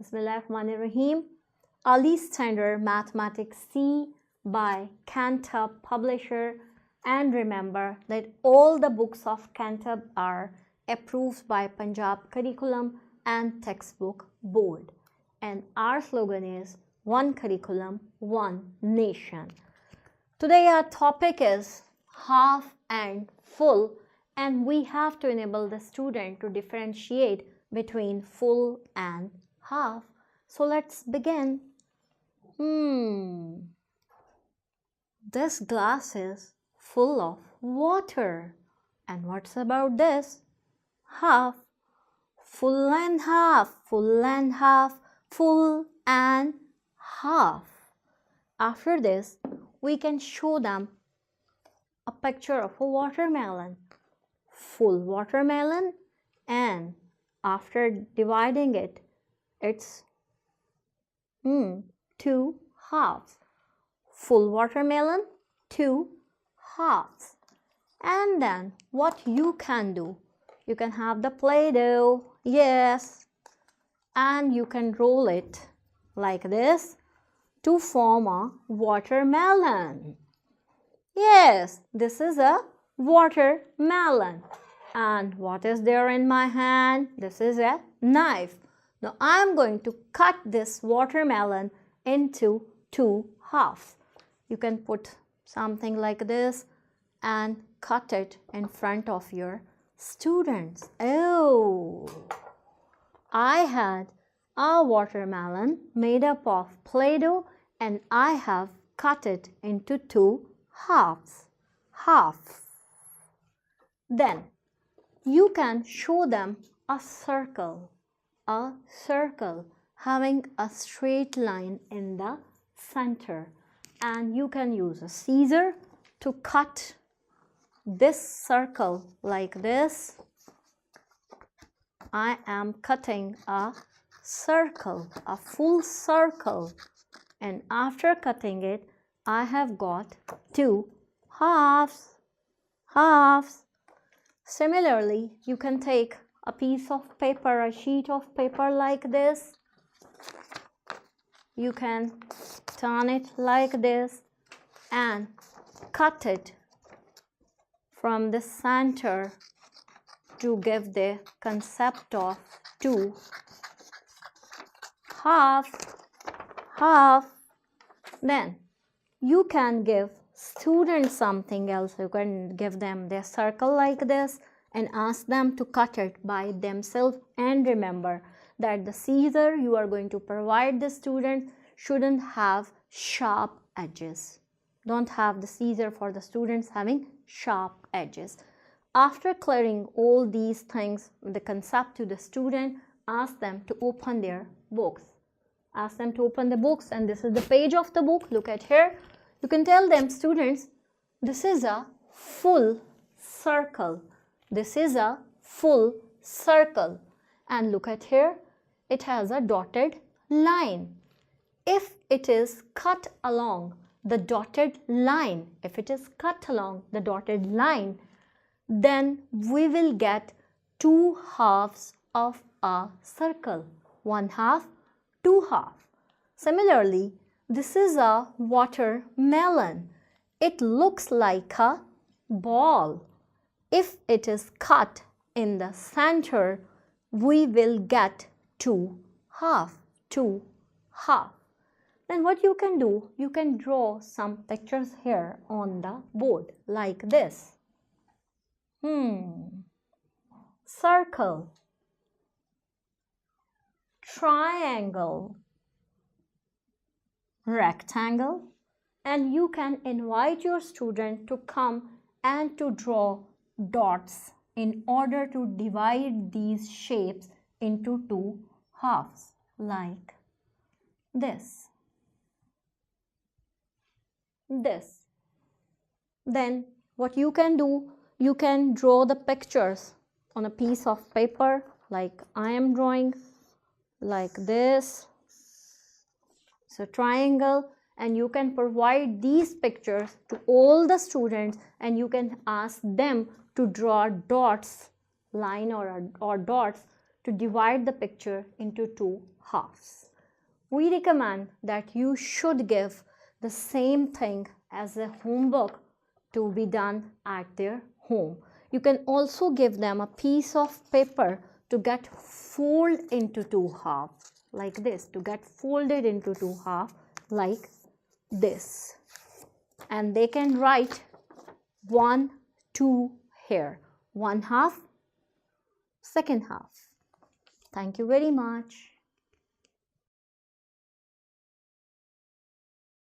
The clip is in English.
Bismillahirrahmanirrahim. Ali Standard Mathematics C by Cantab publisher, and remember that all the books of Cantab are approved by Punjab Curriculum and Textbook Board, and our slogan is One Curriculum, One Nation. Today our topic is half and full, and we have to enable the student to differentiate between full and half. So let's begin. This glass is full of water. And what's about this? Half. Full and half, full and half, full and half. After this, we can show them a picture of a watermelon. Full watermelon, and after dividing it, it's two halves. Full watermelon, two halves. And then what you can do? You can have the Play-Doh, yes, and you can roll it like this to form a watermelon. Yes, this is a watermelon. And what is there in my hand? This is a knife. Now I am going to cut this watermelon into two halves. You can put something like this and cut it in front of your students. Oh, I had a watermelon made up of Play-Doh, and I have cut it into two halves. Then you can show them a circle having a straight line in the center, and you can use a scissor to cut this circle like this. I am cutting a circle, a full circle, and after cutting it, I have got two halves. Similarly, you can take a piece of paper, a sheet of paper like this. You can turn it like this and cut it from the center to give the concept of two half. Then you can give students something else. You can give them the circle like this and ask them to cut it by themselves. And remember that the scissor you are going to provide the student shouldn't have sharp edges. Don't have the scissor for the students having sharp edges. After clearing all these things, the concept to the student, ask them to open their books. Ask them to open the books, and this is the page of the book. Look at here. You can tell them, students, this is a full circle. This is a full circle. And look at here. It has a dotted line. If it is cut along the dotted line, then we will get two halves of a circle. One half, two half. Similarly, this is a watermelon. It looks like a ball. If it is cut in the center, we will get two half. Then what you can do, you can draw some pictures here on the board like this. Circle, triangle, rectangle, and you can invite your student to come and to draw dots in order to divide these shapes into two halves like this. Then what you can do, you can draw the pictures on a piece of paper like I am drawing like this. It's a triangle, and you can provide these pictures to all the students, and you can ask them to draw dots, line or dots to divide the picture into two halves. We recommend that you should give the same thing as a homework to be done at their home. You can also give them a piece of paper to get folded into two halves like this, to get folded into two halves like this. And they can write 1, 2 here, 1 half, second half. Thank you very much.